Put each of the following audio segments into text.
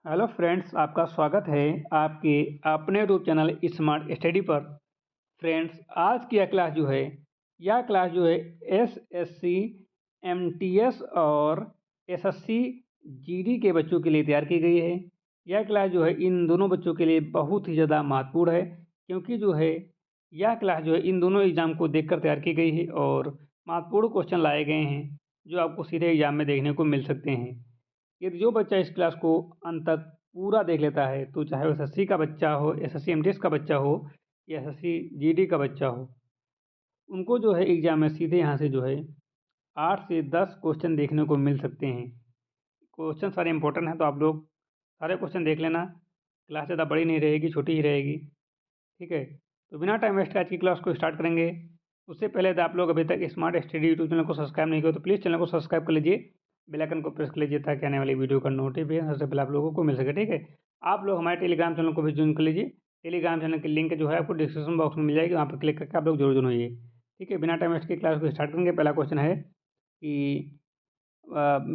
Hello friends, आपका स्वागत है आपके अपने यूट्यूब चैनल स्मार्ट स्टडी पर। फ्रेंड्स, आज की यह क्लास जो है एसएससी एमटीएस और एसएससी जीडी के बच्चों के लिए तैयार की गई है। यह क्लास जो है इन दोनों बच्चों के लिए बहुत ही ज़्यादा महत्वपूर्ण है, क्योंकि जो है यह क्लास जो है इन दोनों एग्ज़ाम को देखकर तैयार की गई है और महत्वपूर्ण क्वेश्चन लाए गए हैं जो आपको सीधे एग्ज़ाम में देखने को मिल सकते हैं। यदि जो बच्चा इस क्लास को अंत तक पूरा देख लेता है, तो चाहे वो एसएससी का बच्चा हो, एसएससी एमटीएस का बच्चा हो या एसएससी जीडी का बच्चा हो, उनको जो है एग्जाम में सीधे यहाँ से जो है 8 से 10 क्वेश्चन देखने को मिल सकते हैं। क्वेश्चन सारे इंपॉर्टेंट हैं, तो आप लोग सारे क्वेश्चन देख लेना। क्लास ज़्यादा बड़ी नहीं रहेगी, छोटी ही रहेगी। ठीक है, तो बिना टाइम वेस्ट के आज की क्लास को स्टार्ट करेंगे। उससे पहले यदि आप लोग अभी तक स्मार्ट स्टडी यूट्यूब चैनल को सब्सक्राइब नहीं किया तो प्लीज़ चैनल को सब्सक्राइब कर लीजिए, बेल आइकन को प्रेस कर लीजिए ताकि आने वाली वीडियो का नोटिफिकेशन सबसे पहले आप लोगों को मिल सके। ठीक है, आप लोग हमारे टेलीग्राम चैनल को भी ज्वाइन कर लीजिए। टेलीग्राम चैनल की लिंक जो है आपको डिस्क्रिप्शन बॉक्स में मिल जाएगी, वहाँ पर क्लिक करके आप लोग जरूर ज्वाइन होइए। ठीक है, बिना टाइम वेस्ट की क्लास को स्टार्ट करेंगे। पहला क्वेश्चन है कि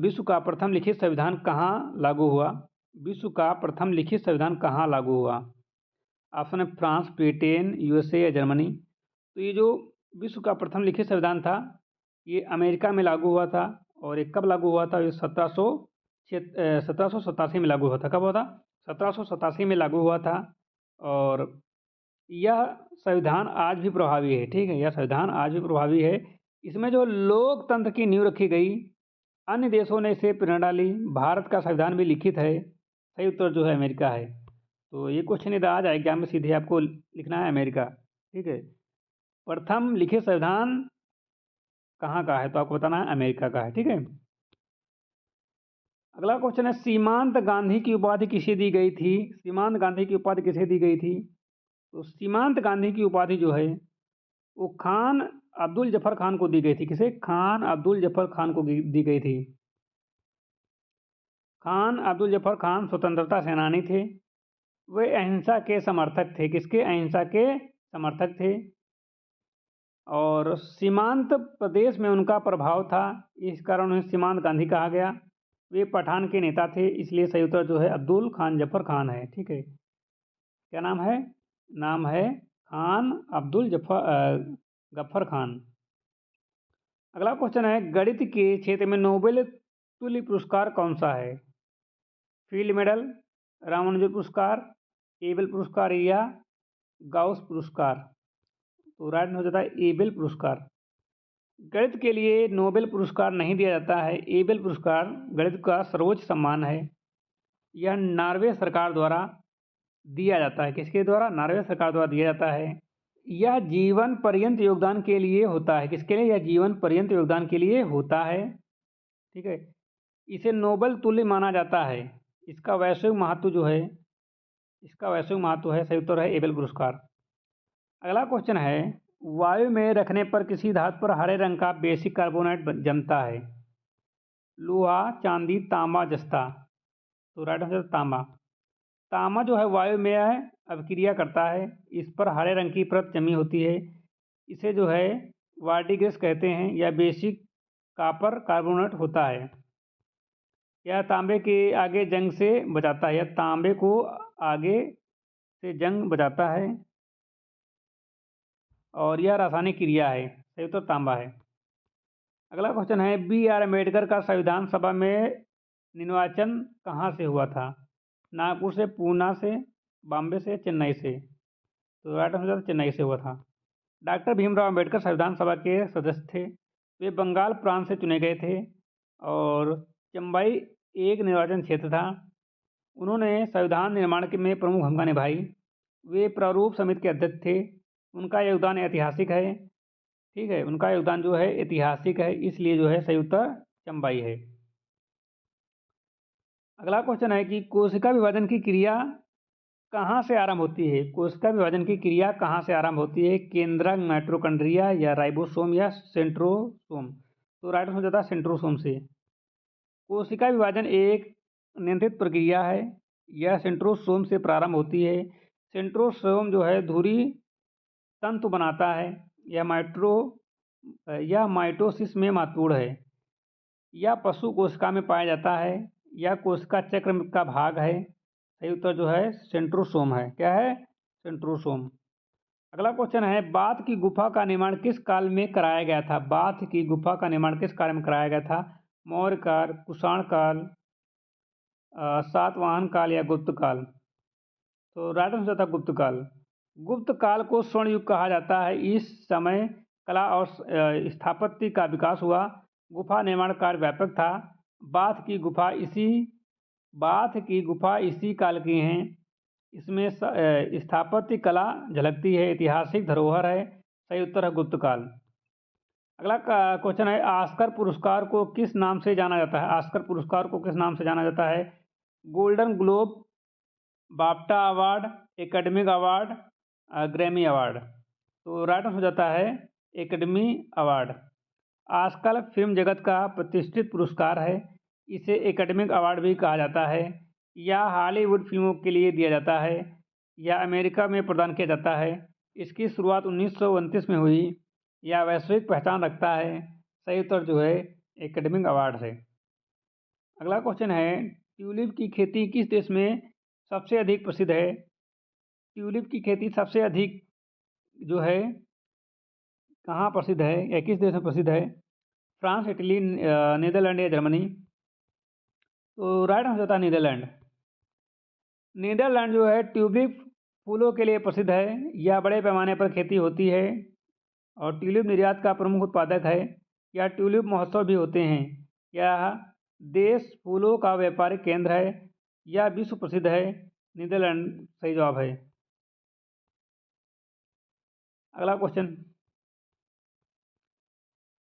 विश्व का प्रथम लिखित संविधान कहाँ लागू हुआ? विश्व का प्रथम लिखित संविधान कहाँ लागू हुआ? ऑप्शन है फ्रांस, ब्रिटेन, यूएसए या जर्मनी। तो ये जो विश्व का प्रथम लिखित संविधान था, ये अमेरिका में लागू हुआ था। और ये कब लागू हुआ था? ये 1787 में लागू हुआ था। कब हुआ था? 1787 में लागू हुआ था। और यह संविधान आज भी प्रभावी है। ठीक है, यह संविधान आज भी प्रभावी है। इसमें जो लोकतंत्र की नींव रखी गई, अन्य देशों ने इसे प्रेरणा ली। भारत का संविधान भी लिखित है। सही उत्तर जो है अमेरिका है। तो ये क्वेश्चन यदि आ जाए एग्जाम में, सीधे आपको लिखना है अमेरिका। ठीक है, प्रथम लिखित संविधान कहाँ का है? तो आपको बताना है अमेरिका का है। ठीक है, अगला क्वेश्चन है सीमांत गांधी की उपाधि किसे दी गई थी? सीमांत गांधी की उपाधि किसे दी गई थी? तो सीमांत गांधी की उपाधि जो है वो खान अब्दुल जफर खान को दी गई थी। किसे? खान अब्दुल जफर खान को दी गई थी। खान अब्दुल जफर खान स्वतंत्रता सेनानी थे। वे अहिंसा के समर्थक थे। किसके? अहिंसा के समर्थक थे। और सीमांत प्रदेश में उनका प्रभाव था, इस कारण उन्हें सीमांत गांधी कहा गया। वे पठान के नेता थे, इसलिए सही उत्तर जो है अब्दुल खान जफर खान है। ठीक है, क्या नाम है? नाम है खान अब्दुल गफ्फर खान। अगला क्वेश्चन है गणित के क्षेत्र में नोबेल तुल्य पुरस्कार कौन सा है? फील्ड मेडल, रामानुजन पुरस्कार, एबेल पुरस्कार या गाउस पुरस्कार? तो राइट हो जाता है एबेल पुरस्कार। गणित के लिए नोबेल पुरस्कार नहीं दिया जाता है। एबेल पुरस्कार गणित का सर्वोच्च सम्मान है। यह नॉर्वे सरकार द्वारा दिया जाता है। किसके द्वारा? नॉर्वे सरकार द्वारा दिया जाता है। यह जीवन पर्यंत योगदान के लिए होता है। किसके लिए? यह जीवन पर्यंत योगदान के लिए होता है। ठीक है, इसे नोबेल तुल्य माना जाता है। इसका वैश्विक महत्व जो है, सही उत्तर है एबेल पुरस्कार। अगला क्वेश्चन है वायु में रखने पर किसी धातु पर हरे रंग का बेसिक कार्बोनेट जमता है? लोहा, चांदी, तांबा, जस्ता? तो राइट आंसर तांबा। तांबा जो है वायु में अभिक्रिया करता है, इस पर हरे रंग की परत जमी होती है। इसे जो है वार्डिग्रेस कहते हैं। यह बेसिक कॉपर कार्बोनेट होता है। यह तांबे के आगे जंग से बचाता है। यह तांबे को आगे से जंग बचाता है और यह रासायनिक क्रिया है। सही उत्तर तांबा है। अगला क्वेश्चन है बी आर अम्बेडकर का संविधान सभा में निर्वाचन कहाँ से हुआ था? नागपुर से, पूना से, बॉम्बे से, चेन्नई से? तो राइट आंसर चेन्नई से हुआ था। डॉक्टर भीमराव अम्बेडकर संविधान सभा के सदस्य थे। वे बंगाल प्रांत से चुने गए थे और चंबई एक निर्वाचन क्षेत्र था। उन्होंने संविधान निर्माण में प्रमुख भूमिका निभाई। वे प्रारूप समिति के अध्यक्ष थे। उनका योगदान ऐतिहासिक है। ठीक है, उनका योगदान जो है ऐतिहासिक है, इसलिए जो है सही उत्तर चंबई है। अगला क्वेश्चन है कि कोशिका विभाजन की क्रिया कहाँ से आरंभ होती है? कोशिका विभाजन की क्रिया कहाँ से आरंभ होती है? केंद्रक, माइटोकॉन्ड्रिया या राइबोसोम या सेंट्रोसोम? तो राइट हो जाता है सेंट्रोसोम से। कोशिका विभाजन एक नियंत्रित प्रक्रिया है। यह सेंट्रोसोम से प्रारंभ होती है। सेंट्रोसोम जो है धुरी तंतु बनाता है। यह माइटोसिस में महत्वपूर्ण है। यह पशु कोशिका में पाया जाता है। यह कोशिका चक्र का भाग है। सही उत्तर जो है सेंट्रोसोम है। क्या है? सेंट्रोसोम। अगला क्वेश्चन है, बाथ की गुफा का निर्माण किस काल में कराया गया था? बाथ की गुफा का निर्माण किस काल में कराया गया था? मौर्य काल, कुषाण काल, सातवाहन काल या गुप्त काल? तो राइट आंसर था गुप्त काल। गुप्त काल को स्वर्ण युग कहा जाता है। इस समय कला और स्थापत्य का विकास हुआ। गुफा निर्माण कार्य व्यापक था। बाथ की गुफा इसी काल की हैं। इसमें स्थापत्य कला झलकती है, ऐतिहासिक धरोहर है। सही उत्तर है गुप्त काल। अगला क्वेश्चन है, ऑस्कर पुरस्कार को किस नाम से जाना जाता है? ऑस्कर पुरस्कार को किस नाम से जाना जाता है? Golden globe, BAFTA award, academic award, Grammy award? तो राइट आंसर हो जाता है एकेडमी अवार्ड। आजकल फिल्म जगत का प्रतिष्ठित पुरस्कार है। इसे एकेडमिक अवार्ड भी कहा जाता है। या हॉलीवुड फिल्मों के लिए दिया जाता है, या अमेरिका में प्रदान किया जाता है। इसकी शुरुआत 1929 में हुई, या वैश्विक पहचान रखता है। सही उत्तर जो है एकेडमिक अवार्ड है। अगला क्वेश्चन है, ट्यूलिप की खेती किस देश में सबसे अधिक प्रसिद्ध है? ट्यूलिप की खेती सबसे अधिक जो है कहाँ प्रसिद्ध है या किस देश में प्रसिद्ध है? फ्रांस, इटली, नीदरलैंड या जर्मनी? तो राइट आंसर होता है नीदरलैंड। नीदरलैंड जो है ट्यूलिप फूलों के लिए प्रसिद्ध है। यह बड़े पैमाने पर खेती होती है और ट्यूलिप निर्यात का प्रमुख उत्पादक है। यह ट्यूलिप महोत्सव भी होते हैं। यह देश फूलों का व्यापारिक केंद्र है। यह विश्व प्रसिद्ध है। नीदरलैंड सही जवाब है। अगला क्वेश्चन,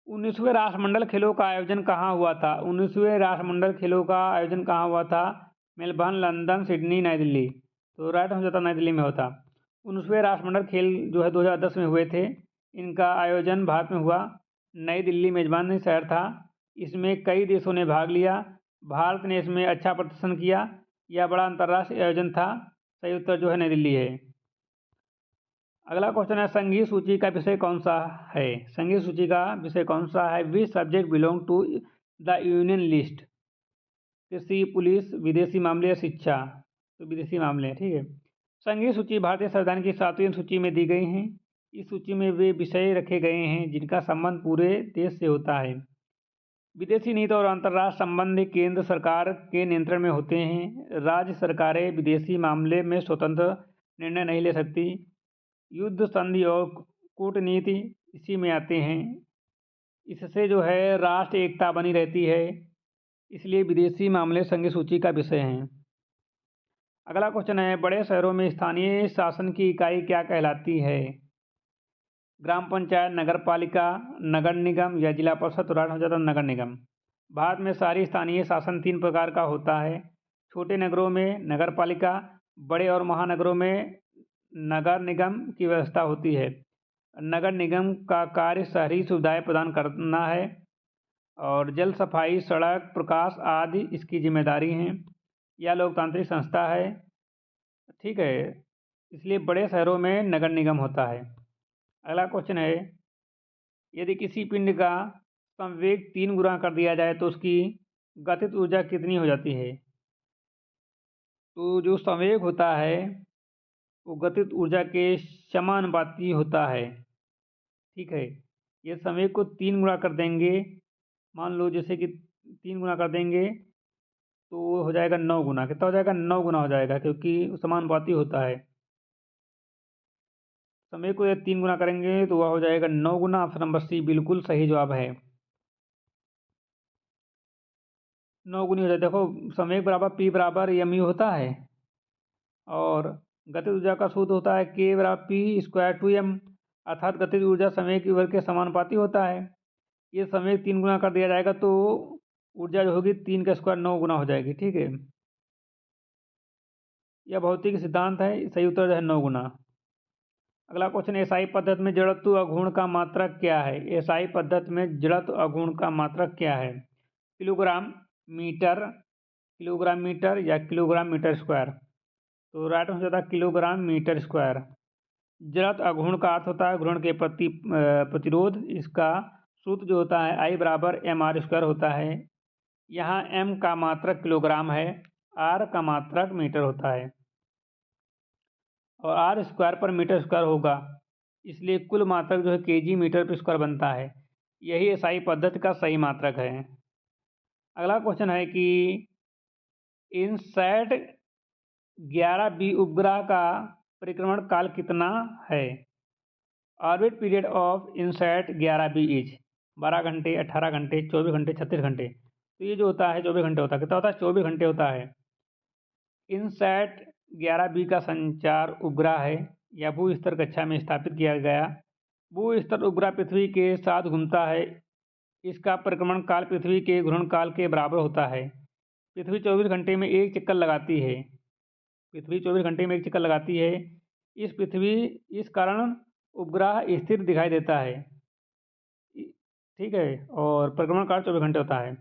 19वें राष्ट्रमंडल खेलों का आयोजन कहाँ हुआ था? 19वें राष्ट्रमंडल खेलों का आयोजन कहाँ हुआ था? मेलबर्न, लंदन, सिडनी, नई दिल्ली? तो राइट आंसर था नई दिल्ली में होता। 19वें राष्ट्रमंडल खेल जो है 2010 में हुए थे। इनका आयोजन भारत में हुआ। नई दिल्ली मेजबान शहर था। इसमें कई देशों ने भाग लिया। भारत ने इसमें अच्छा प्रदर्शन किया। यह बड़ा अंतर्राष्ट्रीय आयोजन था। सही उत्तर जो है नई दिल्ली है। अगला क्वेश्चन है, संघीय सूची का विषय कौन सा है? संघीय सूची का विषय कौन सा है? Which subject belong to the union list? कृषि, पुलिस, विदेशी मामले या शिक्षा? तो विदेशी मामले, ठीक है। संघीय सूची भारतीय संविधान की 7वीं सूची में दी गई हैं। इस सूची में वे विषय रखे गए हैं जिनका संबंध पूरे देश से होता है। विदेशी नीति और अंतर्राष्ट्रीय संबंध केंद्र सरकार के नियंत्रण में होते हैं। राज्य सरकारें विदेशी मामले में स्वतंत्र निर्णय नहीं ले सकती। युद्ध, संधि और कूटनीति इसी में आते हैं। इससे जो है राष्ट्र एकता बनी रहती है। इसलिए विदेशी मामले संघीय सूची का विषय हैं। अगला क्वेश्चन है, बड़े शहरों में स्थानीय शासन की इकाई क्या कहलाती है? ग्राम पंचायत, नगर पालिका, नगर निगम या जिला परिषद? तो राइट हो जाता है नगर निगम। भारत में शहरी स्थानीय शासन 3 प्रकार का होता है। छोटे नगरों में नगर पालिका, बड़े और महानगरों में नगर निगम की व्यवस्था होती है। नगर निगम का कार्य शहरी सुविधाएं प्रदान करना है और जल, सफाई, सड़क, प्रकाश आदि इसकी जिम्मेदारी हैं। यह लोकतांत्रिक संस्था है, ठीक है। इसलिए बड़े शहरों में नगर निगम होता है। अगला क्वेश्चन है, यदि किसी पिंड का संवेग 3 गुना कर दिया जाए तो उसकी गतिज ऊर्जा कितनी हो जाती है? तो जो संवेग होता है वो गतिज ऊर्जा के समानुपाती होता है, ठीक है। ये संवेग को 3 गुना कर देंगे, मान लो जैसे कि 3 गुना कर देंगे तो वो हो जाएगा 9 गुना। कितना हो जाएगा? 9 गुना हो जाएगा, क्योंकि समानुपाती होता है। समय को 3 गुना करेंगे तो वह हो जाएगा 9 गुना। ऑप्शन नंबर सी बिल्कुल सही जवाब है। 9 गुनी हो जाए। देखो संवेग बराबर पी बराबर एम यू होता है और गतिज ऊर्जा का सूत्र होता है के बराबर पी स्क्वायर टू एम, अर्थात गतिज ऊर्जा संवेग की वर्ग के समानुपाती होता है। ये संवेग 3 गुना कर दिया जाएगा तो ऊर्जा जो होगी 3 का स्क्वायर 9 गुना हो जाएगी, ठीक है। यह भौतिक सिद्धांत है। सही उत्तर जो है 9 गुना। अगला क्वेश्चन, एसआई पद्धति में जड़त्व अघूर्ण का मात्रक क्या है? एसआई पद्धति में जड़त्व अघूर्ण का मात्रक क्या है? किलोग्राम, मीटर या किलोग्राम मीटर स्क्वायर? तो राइट आंसर होता है किलोग्राम मीटर स्क्वायर। जड़त्व अघूर्ण का अर्थ होता है घूर्ण के प्रति प्रतिरोध। इसका सूत्र जो होता है आई बराबर एम आर स्क्वायर होता है। यहाँ एम का मात्रक किलोग्राम है आर का मात्रक मीटर होता है और आर स्क्वायर पर मीटर स्क्वायर होगा, इसलिए कुल मात्रक जो है केजी मीटर पर स्क्वायर बनता है। यही एसआई पद्धति का सही मात्रक है। अगला क्वेश्चन है कि इनसैट 11B उपग्रह का परिक्रमण काल कितना है? Orbit period of INSAT 11B is 12 घंटे, 18 घंटे, 24 घंटे, 36 घंटे। तो ये जो होता है 24 घंटे होता है। कितना होता है? 24 घंटे होता है। इनसैट 11B का संचार उपग्रह है या भू स्तर कक्षा में स्थापित किया गया। भू स्तर उपग्रह पृथ्वी के साथ घूमता है। इसका परिक्रमण काल पृथ्वी के घूर्णन काल के बराबर होता है। पृथ्वी 24 घंटे में एक चक्कर लगाती है। पृथ्वी 24 घंटे में एक चक्कर लगाती है। इस कारण उपग्रह स्थिर दिखाई देता है। ठीक है, और परिक्रमण काल 24 घंटे होता है।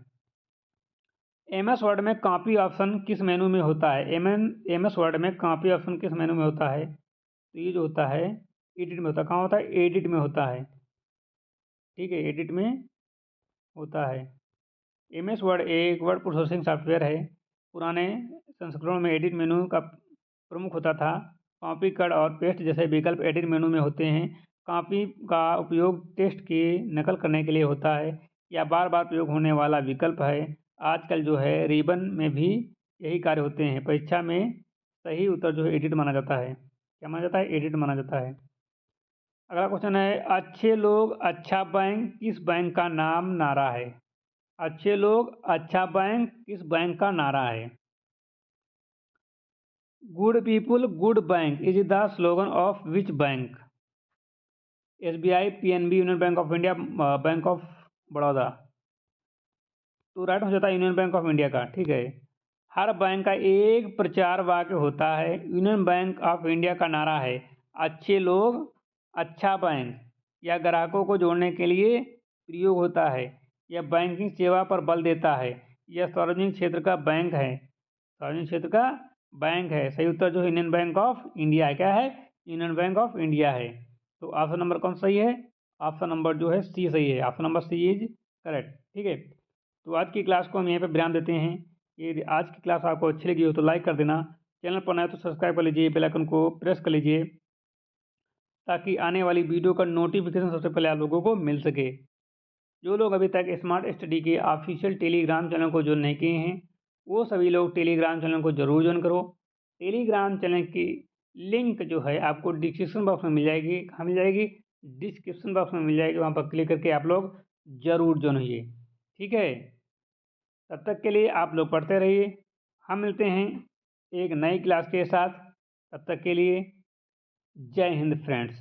एमएस वर्ड में कॉपी ऑप्शन किस मेनू में होता है? एमएस वर्ड में कॉपी ऑप्शन किस मेनू में होता है? तो ये जो होता है एडिट में होता है। कहाँ होता है? एडिट में होता है। ठीक है, एडिट में होता है। एमएस वर्ड एक वर्ड प्रोसेसिंग सॉफ्टवेयर है। पुराने संस्करणों में एडिट मेनू का प्रमुख होता था। कॉपी, कट और पेस्ट जैसे विकल्प एडिट मेनू में होते हैं। कॉपी का उपयोग टेक्स्ट की नकल करने के लिए होता है या बार बार प्रयोग होने वाला विकल्प है। आजकल जो है रिबन में भी यही कार्य होते हैं। परीक्षा में सही उत्तर जो है एडिट माना जाता है। क्या माना जाता है? एडिट माना जाता है। अगला क्वेश्चन है अच्छे लोग अच्छा बैंक किस बैंक का नाम नारा है? अच्छे लोग अच्छा बैंक किस बैंक का नारा है? Good people good bank is the slogan of which bank? SBI, PNB, union bank of India, bank of Baroda. तो राइट हो जाता है यूनियन बैंक ऑफ इंडिया का। ठीक है, हर बैंक का एक प्रचार वाक्य होता है। यूनियन बैंक ऑफ इंडिया का नारा है अच्छे लोग अच्छा बैंक। यह ग्राहकों को जोड़ने के लिए प्रयोग होता है। यह बैंकिंग सेवा पर बल देता है। यह सार्वजनिक क्षेत्र का बैंक है। सार्वजनिक क्षेत्र का बैंक है। सही उत्तर जो है यूनियन बैंक ऑफ इंडिया है। क्या है? यूनियन बैंक ऑफ इंडिया है। तो ऑप्शन नंबर कौन सही है? ऑप्शन नंबर जो है सी सही है। Option number C is correct. ठीक है, तो आज की क्लास को हम यहीं पे विराम देते हैं। यदि आज की क्लास आपको अच्छी लगी हो तो लाइक कर देना। चैनल पर नया तो सब्सक्राइब कर लीजिए, बेल आइकन को प्रेस कर लीजिए ताकि आने वाली वीडियो का नोटिफिकेशन सबसे पहले आप लोगों को मिल सके। जो लोग अभी तक स्मार्ट स्टडी के ऑफिशियल टेलीग्राम चैनल को ज्वाइन नहीं किए हैं वो सभी लोग टेलीग्राम चैनल को जरूर ज्वाइन करो। टेलीग्राम चैनल की लिंक जो है आपको डिस्क्रिप्शन बॉक्स में मिल जाएगी। कहाँ मिल जाएगी? डिस्क्रिप्शन बॉक्स में मिल जाएगी। वहाँ पर क्लिक करके आप लोग जरूर ज्वाइन होइए। ठीक है, तब तक के लिए आप लोग पढ़ते रहिए। हम मिलते हैं एक नई क्लास के साथ। तब तक के लिए जय हिंद फ्रेंड्स।